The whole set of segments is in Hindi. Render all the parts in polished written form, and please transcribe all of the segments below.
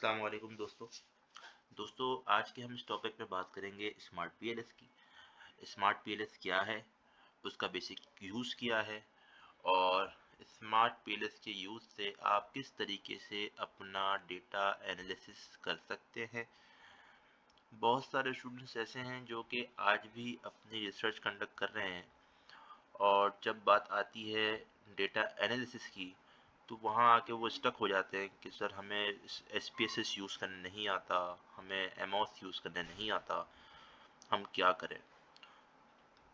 अस्सलाम वालेकुम दोस्तों आज के हम इस टॉपिक पे बात करेंगे स्मार्ट पीएलएस की। स्मार्ट पीएलएस क्या है, उसका बेसिक यूज़ क्या है और स्मार्ट पीएलएस के यूज़ से आप किस तरीके से अपना डेटा एनालिसिस कर सकते हैं। बहुत सारे स्टूडेंट्स ऐसे हैं जो कि आज भी अपनी रिसर्च कंडक्ट कर रहे हैं और जब बात आती है डेटा एनालिसिस की तो वहाँ आके वो स्टक हो जाते हैं कि सर हमें एसपीएसएस यूज़ करने नहीं आता, हमें एमओएस यूज़ करने नहीं आता, हम क्या करें।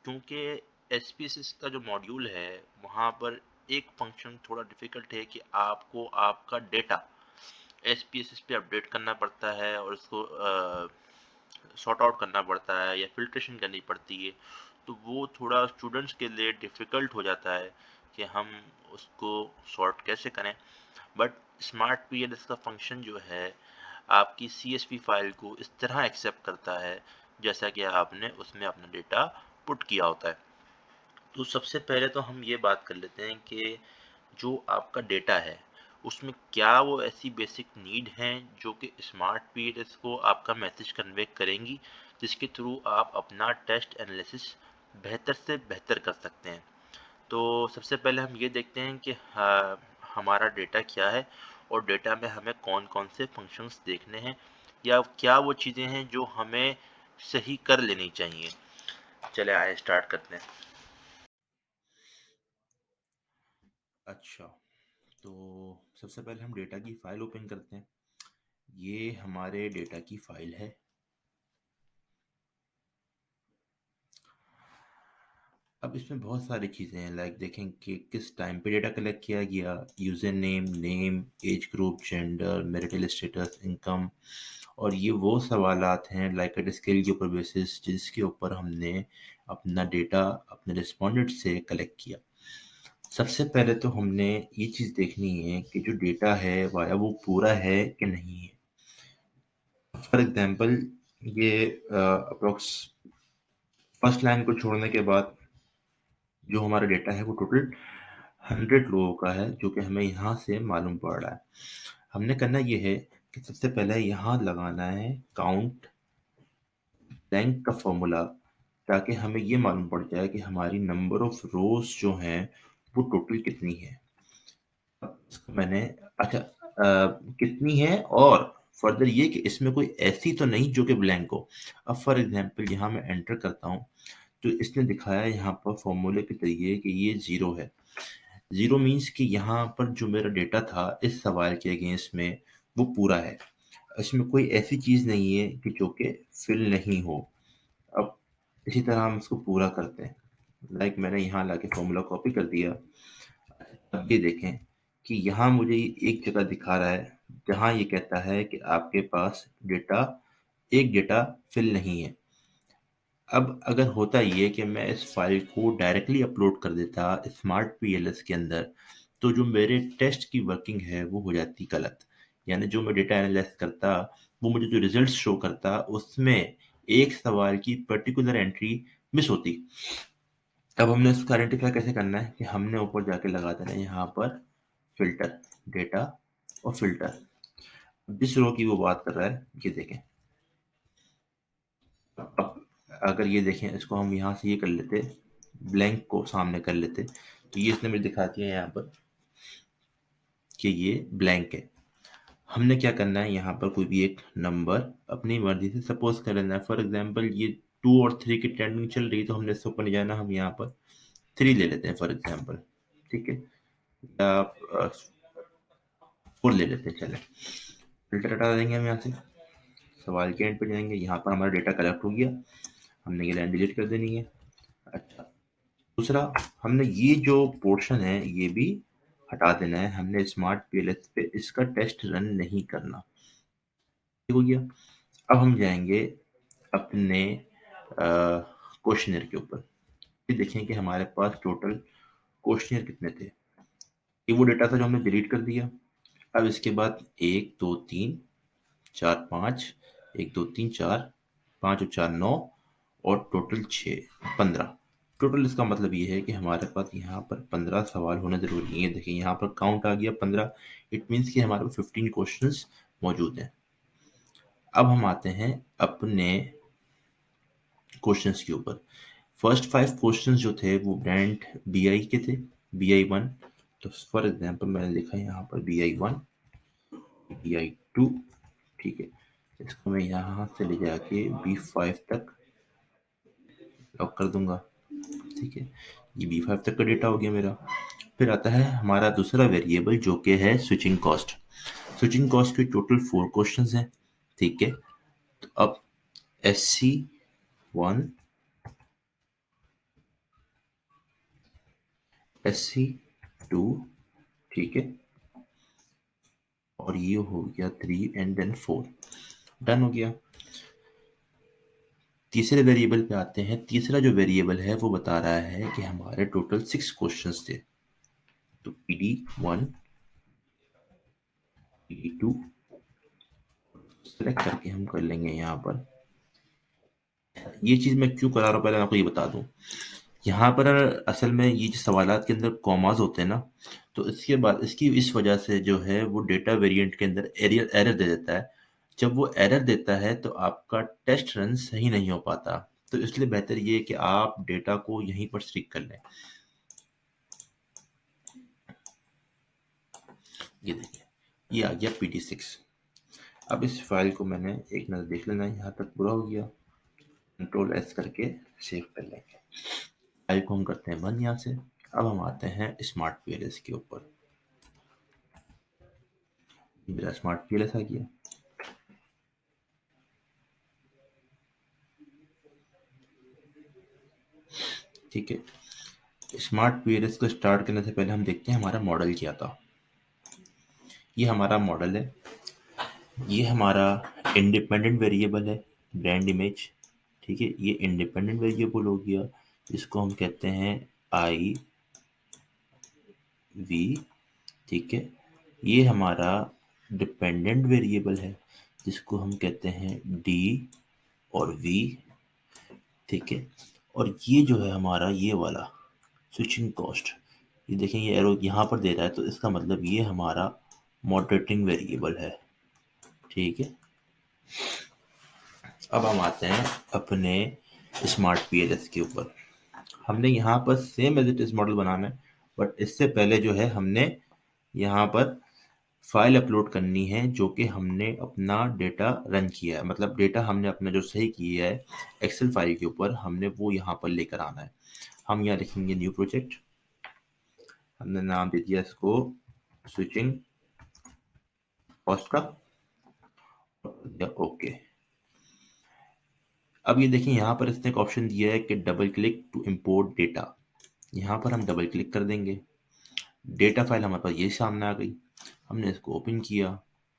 क्योंकि एसपीएसएस का जो मॉड्यूल है वहाँ पर एक फंक्शन थोड़ा डिफ़िकल्ट है कि आपको आपका डेटा एसपीएसएस पे अपडेट करना पड़ता है और उसको सॉर्ट आउट करना पड़ता है या फिल्ट्रेशन करनी पड़ती है। तो वो थोड़ा स्टूडेंट्स के लिए डिफ़िकल्ट हो जाता है कि हम उसको सॉर्ट कैसे करें। बट स्मार्ट पीएलएस का फंक्शन जो है आपकी सीएसवी फाइल को इस तरह एक्सेप्ट करता है जैसा कि आपने उसमें अपना डेटा पुट किया होता है। तो सबसे पहले तो हम ये बात कर लेते हैं कि जो आपका डेटा है उसमें क्या वो ऐसी बेसिक नीड हैं जो कि स्मार्ट पीएलएस को आपका मैसेज कन्वे करेंगी जिसके थ्रू आप अपना टेस्ट एनालिसिस बेहतर से बेहतर कर सकते हैं। तो सबसे पहले हम ये देखते हैं कि हमारा डेटा क्या है और डेटा में हमें कौन कौन से फंक्शंस देखने हैं या क्या वो चीज़ें हैं जो हमें सही कर लेनी चाहिए। चले आए स्टार्ट करते हैं। अच्छा, तो सबसे पहले हम डेटा की फ़ाइल ओपन करते हैं। ये हमारे डेटा की फ़ाइल है। अब इसमें बहुत सारी चीज़ें हैं, लाइक देखें कि किस टाइम पे डेटा कलेक्ट किया गया, user name, name, age group, gender, marital status, income. और ये वो सवालात हैं लाइक स्केल के ऊपर बेसिस जिसके ऊपर हमने अपना डेटा अपने रिस्पोंडेंट से कलेक्ट किया। सबसे पहले तो हमने ये चीज़ देखनी है कि जो डेटा है वाया वो पूरा है कि नहीं है। फॉर एग्जांपल ये अप्रोक्स फर्स्ट लाइन को छोड़ने के बाद जो हमारा डेटा है वो टोटल 100 लोगों का है जो कि हमें यहाँ से मालूम पड़ रहा है। हमने करना ये है कि सबसे पहले यहाँ लगाना है काउंट रैंक का फॉर्मूला, ताकि हमें ये मालूम पड़ जाए कि हमारी नंबर ऑफ रोज जो हैं वो टोटल कितनी है। मैंने अच्छा कितनी है और फर्दर ये कि इसमें कोई ऐसी तो नहीं जो कि ब्लैंक हो। अब फॉर एग्जांपल यहाँ मैं एंटर करता हूँ तो इसने दिखाया यहाँ पर फॉर्मूले के जरिए कि ये ज़ीरो है। ज़ीरो मीन्स कि यहाँ पर जो मेरा डेटा था इस सवाल के अगेंस्ट में वो पूरा है। इसमें कोई ऐसी चीज़ नहीं है कि जो कि फिल नहीं हो। अब इसी तरह हम इसको पूरा करते हैं। लाइक मैंने यहाँ लाके फॉर्मूला कॉपी कर दिया। अब ये देखें कि यहाँ मुझे एक जगह दिखा रहा है जहाँ ये कहता है कि आपके पास डेटा एक डेटा फिल नहीं है। अब अगर होता ये कि मैं इस फाइल को डायरेक्टली अपलोड कर देता स्मार्ट पीएलएस के अंदर, तो जो मेरे टेस्ट की वर्किंग है वो हो जाती गलत। यानी जो मैं डेटा एनालाइज करता, वो मुझे जो रिजल्ट शो करता उसमें एक सवाल की पर्टिकुलर एंट्री मिस होती। अब हमने उसको आइडेंटिफाई कैसे करना है कि हमने ऊपर जाके लगा देना है यहाँ पर फिल्टर, डेटा और फिल्टर। जिस रो की वो बात कर रहा है ये देखें। अब अगर ये देखें इसको हम यहाँ से ये कर लेते, ब्लैंक को सामने कर लेते, तो ये इसने मुझे दिखाती है यहाँ पर कि ये ब्लैंक है। हमने क्या करना है, यहाँ पर कोई भी एक नंबर अपनी मर्जी से सपोज कर लेना है। फॉर एग्जांपल ये 2 और 3 की ट्रेंडिंग चल रही है तो हमने इससे ऊपर नहीं जाना, हम यहाँ पर 3 ले लेते हैं फॉर एग्जांपल। ठीक है, या 4 ले लेते हैं। चलें, फिल्टर हटा देंगे हम यहाँ से, सवाल के एंड पे जाएंगे, यहाँ पर हमारा डेटा कलेक्ट हो गया, हमने ये लाइन डिलीट कर देनी है। अच्छा, दूसरा, हमने ये जो पोर्शन है ये भी हटा देना है। हमने स्मार्ट पीएलएस पे इसका टेस्ट रन नहीं करना। ठीक हो गया। अब हम जाएंगे अपने क्वेश्चनर के ऊपर। ये देखें कि हमारे पास टोटल क्वेश्चनर कितने थे। ये वो डेटा था जो हमने डिलीट कर दिया। अब इसके बाद 1 2 3 4 5, 1 2 3 4, 5 और 4 9 और टोटल 6 15। टोटल इसका मतलब ये है कि हमारे पास यहाँ पर 15 सवाल होने ज़रूरी है। देखिए यहाँ पर काउंट आ गया 15। इट मीन्स कि हमारे पास 15 क्वेश्चंस मौजूद हैं। अब हम आते हैं अपने क्वेश्चंस के ऊपर। फर्स्ट 5 क्वेश्चंस जो थे वो ब्रांड BI के थे, BI 1। तो फॉर एग्जांपल मैंने लिखा है यहाँ पर BI 1, BI 2, ठीक है। इसको मैं यहाँ से ले जाके B5 तक लॉक कर दूंगा, ठीक है। ये B5 तक का डेटा हो गया मेरा। फिर आता है हमारा दूसरा वेरिएबल जो कि है स्विचिंग कॉस्ट। स्विचिंग कॉस्ट के टोटल 4 क्वेश्चंस हैं, ठीक है। तो अब SC1, SC2, ठीक है, और ये हो गया 3 एंड देन 4। डन हो गया। तीसरे वेरिएबल पे आते हैं। तीसरा जो वेरिएबल है वो बता रहा है कि हमारे टोटल 6 क्वेश्चंस थे। तो PD1, PD2 सेलेक्ट करके हम कर लेंगे यहाँ पर। ये चीज़ मैं क्यों करा रहा हूँ पहले मैं आपको ये बता दूँ। यहाँ पर असल में ये जो सवालात के अंदर कॉमास होते हैं ना, तो इसके बाद इसकी इस वजह से जो है वो डेटा वेरिएंट के अंदर एरर एरर दे देता है। जब वो एरर देता है तो आपका टेस्ट रन सही नहीं हो पाता। तो इसलिए बेहतर ये है कि आप डेटा को यहीं पर स्ट्रिक कर लें। ये देखिए, ये आ गया PD6। अब इस फाइल को मैंने एक नज़र देख लेना है, यहाँ तक पूरा हो गया। Ctrl+S करके सेव कर लेंगे। फाइल को हम करते हैं बंद यहाँ से। अब हम आते हैं स्मार्ट PLS के ऊपर। मेरा स्मार्ट PLS आ गया। ठीक है। स्मार्ट PLS को स्टार्ट करने से पहले हम देखते हैं हमारा मॉडल क्या था। ये हमारा मॉडल है, ये हमारा इंडिपेंडेंट वेरिएबल है ब्रांड इमेज, ठीक है। ये इंडिपेंडेंट वेरिएबल हो गया, इसको हम कहते हैं IV, ठीक है। ये हमारा डिपेंडेंट वेरिएबल है जिसको हम कहते हैं D और V, ठीक है। और ये जो है हमारा ये वाला स्विचिंग कॉस्ट, ये देखें ये एरो यहाँ पर दे रहा है, तो इसका मतलब ये हमारा मॉडरेटिंग वेरिएबल है, ठीक है। अब हम आते हैं अपने स्मार्ट PLS के ऊपर। हमने यहाँ पर same as it is model बनाना है, बट इससे पहले जो है हमने यहाँ पर फाइल अपलोड करनी है जो कि हमने अपना डेटा रन किया है, मतलब डेटा हमने अपना जो सही किया है एक्सेल फाइल के ऊपर, हमने वो यहाँ पर लेकर आना है। हम यहाँ लिखेंगे न्यू प्रोजेक्ट, हमने नाम दे दिया इसको स्विचिंग कॉस्ट का, ओके। अब ये देखिए यहाँ पर इसने एक ऑप्शन दिया है कि double click to import data. यहाँ पर हम डबल क्लिक कर देंगे, डेटा फाइल हमारे पास ये सामने आ गई। हमने इसको ओपन किया,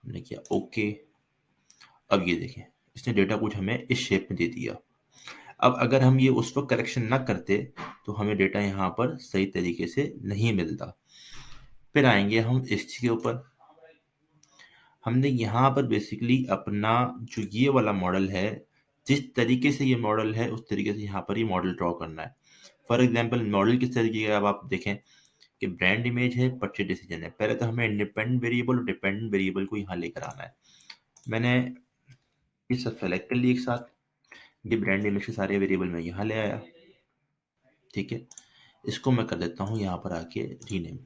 हमने किया ओके। अब ये देखें इसने डेटा कुछ हमें इस शेप में दे दिया। अब अगर हम ये उस वक्त करेक्शन ना करते तो हमें डेटा यहाँ पर सही तरीके से नहीं मिलता। फिर आएंगे हम इसके ऊपर। हमने यहाँ पर बेसिकली अपना जो ये वाला मॉडल है, जिस तरीके से ये मॉडल है उस तरीके से यहाँ पर ये मॉडल ड्रॉ करना है। फॉर एग्जांपल मॉडल किस तरीके का, अब आप देखें कि ब्रांड इमेज है, परचेज डिसीजन है। पहले तो हमें इंडिपेंडेंट वेरिएबल और डिपेंडेंट वेरिएबल को यहाँ लेकर आना है। मैंने ये सब सेलेक्ट कर लिया एक साथ, ये ब्रांड इमेज के सारे वेरिएबल मैं यहाँ ले आया, ठीक है। इसको मैं कर देता हूँ यहाँ पर आके रीनेम,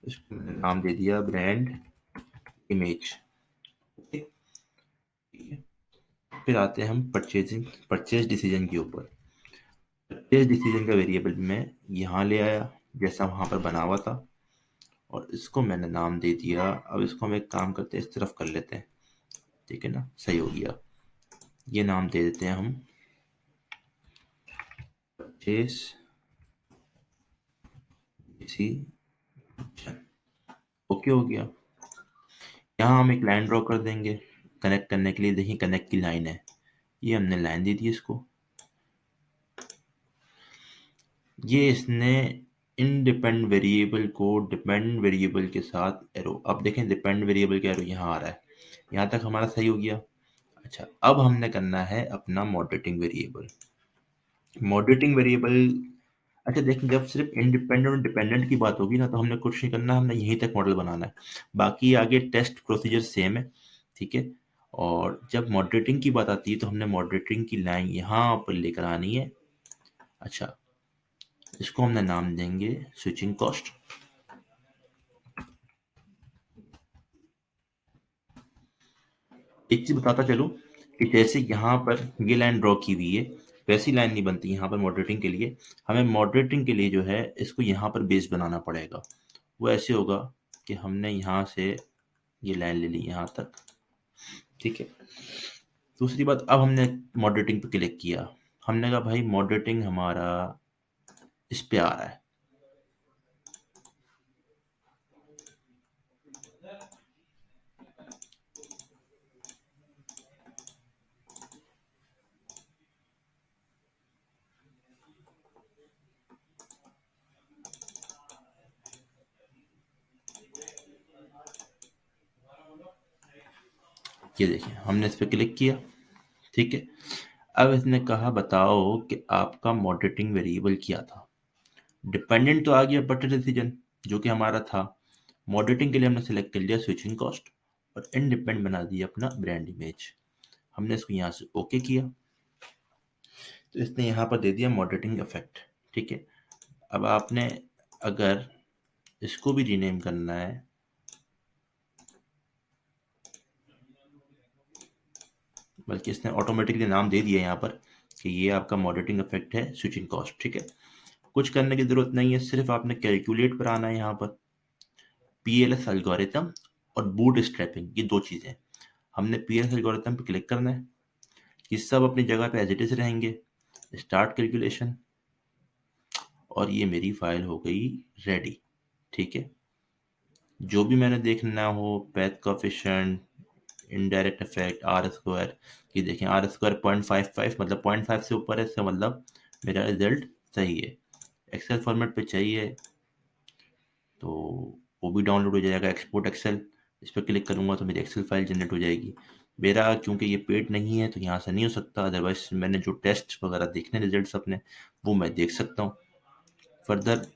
इसको मैंने नाम दे दिया ब्रांड इमेज, ओके। फिर आते हैं हम परचेज डिसीजन के ऊपर। परचेज डिसीजन का वेरिएबल मैं यहाँ ले आया जैसा वहाँ पर बना हुआ था, और इसको मैंने नाम दे दिया। अब इसको हम एक काम करते हैं, इस तरफ कर लेते हैं, ठीक है ना, सही हो गया। ये नाम दे देते हैं हम परचेज डिसीजन, ओके हो गया। यहाँ हम एक लाइन ड्रॉ कर देंगे कनेक्ट करने के लिए। देखिए कनेक्ट की लाइन है, ये हमने लाइन दे दी इसको। ये इसने इनडिपेंडेंट वेरिएबल को डिपेंडेंट वेरिएबल के साथ एरो, अब देखें डिपेंडेंट वेरिएबल का एरो यहाँ आ रहा है, यहाँ तक हमारा सही हो गया। अच्छा, अब हमने करना है अपना मॉडरेटिंग वेरिएबल। मॉडरेटिंग वेरिएबल, अच्छा देखें जब सिर्फ इंडिपेंडेंट और डिपेंडेंट की बात होगी ना तो हमने कुछ नहीं करना, हमने यहीं तक मॉडल बनाना है। बाकी आगे टेस्ट प्रोसीजर सेम है, ठीक है। और जब मॉडरेटिंग की बात आती है तो हमने मॉडरेटिंग की लाइन यहाँ पर लेकर आनी है। अच्छा, इसको हमने नाम देंगे स्विचिंग कॉस्ट। एक चीज बताता चलूं कि जैसे यहाँ पर ये लाइन ड्रॉ की हुई है, वैसी लाइन नहीं बनती यहाँ पर मॉडरेटिंग के लिए। हमें मॉडरेटिंग के लिए जो है इसको यहाँ पर बेस बनाना पड़ेगा। वो ऐसे होगा कि हमने यहाँ से ये लाइन ले ली यहाँ तक, ठीक है। दूसरी बात, अब हमने मॉडरेटिंग पे क्लिक किया, हमने कहा भाई मॉडरेटिंग हमारा इस पे आ रहा है। ये देखिए हमने इस पे क्लिक किया, ठीक है। अब इसने कहा बताओ कि आपका मॉडरेटिंग वेरिएबल क्या था। डिपेंडेंट तो आ गया बटर डिसीजन जो कि हमारा था। मॉडरेटिंग के लिए हमने सेलेक्ट कर लिया स्विचिंग कॉस्ट और इंडिपेंडेंट बना दिया अपना ब्रांड इमेज। हमने इसको यहाँ से ओके किया तो इसने यहाँ पर दे दिया मॉडरेटिंग इफेक्ट, ठीक है। अब आपने अगर इसको भी रीनेम करना है, बल्कि इसने ऑटोमेटिकली नाम दे दिया यहाँ पर कि ये आपका मॉडरेटिंग इफेक्ट है स्विचिंग कॉस्ट, ठीक है। कुछ करने की जरूरत नहीं है, सिर्फ आपने कैलकुलेट पर आना है यहाँ पर। पीएलएस एल्गोरिथम और बूट स्ट्रैपिंग, ये दो चीजें। हमने पीएलएस एल्गोरिथम पे क्लिक करना है, ये सब अपनी जगह पे एज इट इज रहेंगे। स्टार्ट कैलकुलेशन, और ये मेरी फाइल हो गई रेडी, ठीक है। जो भी मैंने देखना हो, path coefficient, indirect effect, R square, ये देखें आर स्क्वायर 0.55 मतलब 0.5 से ऊपर है, इसका मतलब मेरा रिजल्ट सही है। एक्सेल फॉर्मेट पे चाहिए तो वो भी डाउनलोड हो जाएगा, एक्सपोर्ट एक्सेल। इस पर क्लिक करूंगा तो मेरी एक्सेल फाइल जनरेट हो जाएगी। मेरा क्योंकि ये पेड नहीं है तो यहाँ से नहीं हो सकता, अदरवाइज मैंने जो टेस्ट वगैरह देखने रिजल्ट्स अपने, वो मैं देख सकता हूँ। फर्दर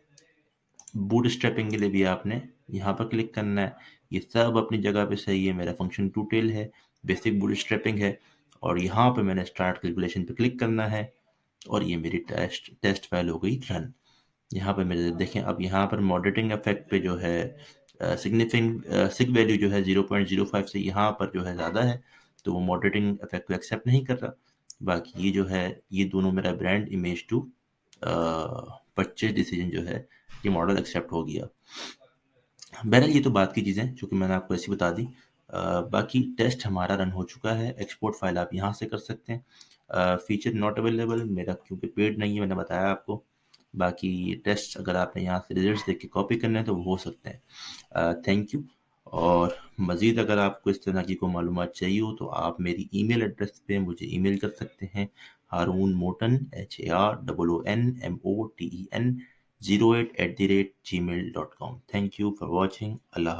बूट स्ट्रैपिंग के लिए भी आपने यहाँ पर क्लिक करना है। ये सब अपनी जगह पे सही है, मेरा फंक्शन टूटेल है, बेसिक बूट स्ट्रैपिंग है, और यहाँ पे मैंने स्टार्ट कैलकुलेशन पे क्लिक करना है और ये मेरी टेस्ट टेस्ट फाइल हो गई रन। यहाँ पे मेरे देखें, अब यहाँ पर मॉडरेटिंग इफेक्ट पे जो है सिग्निफिकेंट सिग वैल्यू जो है 0.05 से यहाँ पर जो है ज़्यादा है, तो वो मॉडरेटिंग इफेक्ट को एक्सेप्ट नहीं कर रहा। बाकी ये जो है, ये दोनों मेरा brand image to purchase decision जो है, ये मॉडल एक्सेप्ट हो गया। बहरहाल ये तो बात की चीज़ें जो कि मैंने आपको ऐसी बता दी। बाकी टेस्ट हमारा रन हो चुका है, एक्सपोर्ट फाइल आप यहाँ से कर सकते हैं। फीचर नॉट अवेलेबल मेरा क्योंकि पेड नहीं है, मैंने बताया आपको। बाकी टेस्ट अगर आपने यहाँ से रिजल्ट्स देख के कॉपी करने हैं तो वो हो सकते हैं। Thank you. और मज़ीद अगर आपको इस तरह की कोई मालूमात चाहिए हो तो आप मेरी ईमेल एड्रेस पे मुझे ईमेल कर सकते हैं, हारून मोटन HAROONMOTEN 08 @gmail.com। Thank you for watching. Allah.